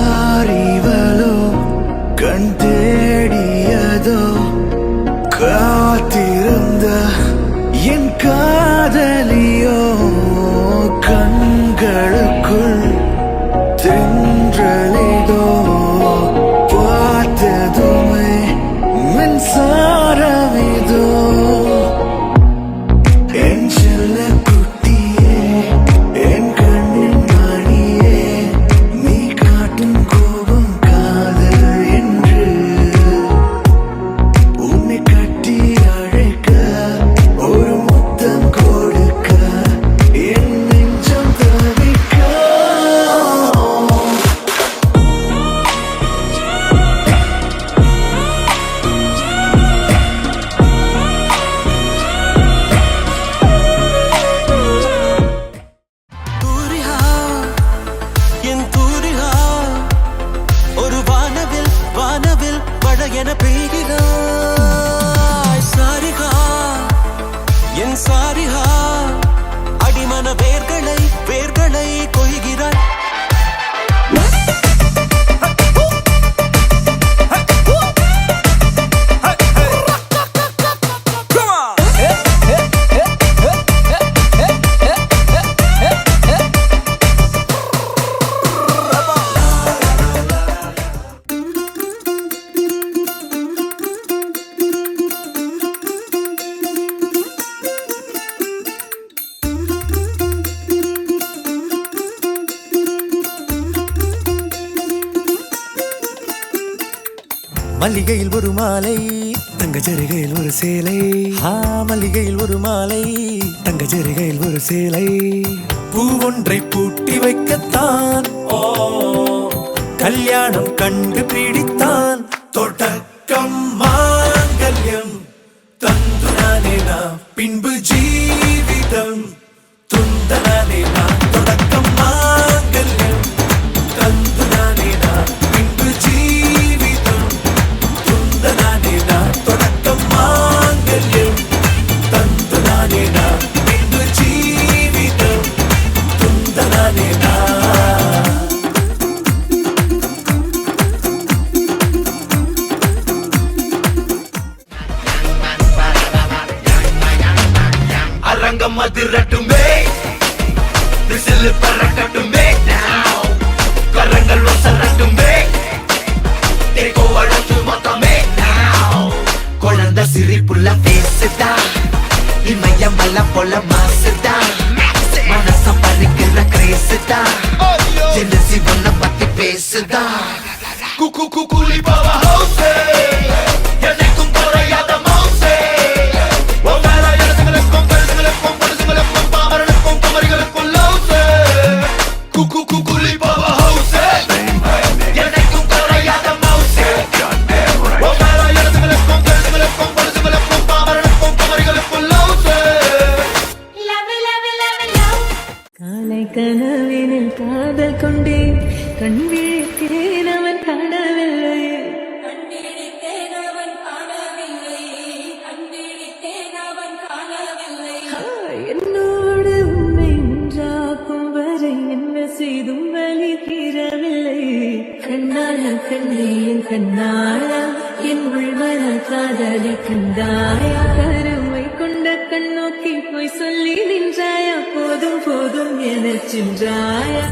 யாரிவளோ கண் தேடியதோ காத்திருந்த என் காதலியோ கண்களுக்குள் தென்றலிதோ பார்த்ததுமே மின்சாரமிதோ என் செல்ல குட்டியே என் கண்ணின் மணியே நீ காட்டும் கோபம் காதல் என்று உன்னை கட்டி அழைக்க ஒரு முத்தம் கொடுக்க என் நெஞ்சம் தவிக்க ஒரு வானவில் மழை என பெய்கிறாய் சாரிகா என் சாரிகா அடிமன வேர்களை கொய்கிறாய் மல்லிகையில் ஒரு மாலை தங்க ஜரிகையில் ஒரு சேலை மல்லிகையில் ஒரு மாலை தங்க ஜரிகையில் ஒரு சேலை பூ ஒன்றை பூட்டி வைக்கத்தான் கல்யாணம் கண்டு பிடித்தான் தொடக்கம் மாங்கல்யம் தந்துனானே நாம் பின்பு ஜீவிதம் துந்தனானே நாம் தொடக்கம் மாங்கல்யம் தந்துனானே நாம் பின்பு ஜீவிதம் துந்தனானே நாம் தொடக்கம் மாங்கல்யம் தந்துனானே நாம் பின்பு ஜீவிதம் துந்தனானே நாம் அரங்கம் அதிரட்டுமே விசில் பறக்கட்டுமே கரங்கள் ஒசரட்டுமே தேக்கோ அழகு மொத்தமே குழந்தை சிரிப்புள்ள பேசுதா இமயம் மல்ல போல மாசுதா மனசம் பறிக்கிற கிரேசுதா ஜெனசி ஒன்ன பத்தி பேசுதா குக்கு குக்குலி பாவா ஹவுசே எனக்கும் குறையாத மவுசே கனவினில் காதல் கொண்டேன் கண் விழித்தேன் அவன் காணவில்லை என்னோடு உண்மை ஒன்றாக்கும் வரை என்ன செய்தும் வலி தீரவில்லை கண்ணான கண்ணே என் கண்ணாயா என் உள்மன காதலை கண்டாயா கருமை கொண்ட கண்ணோக்கி போய் சொல்லி நின்றாயா போதும் போதும் என சென்றாயா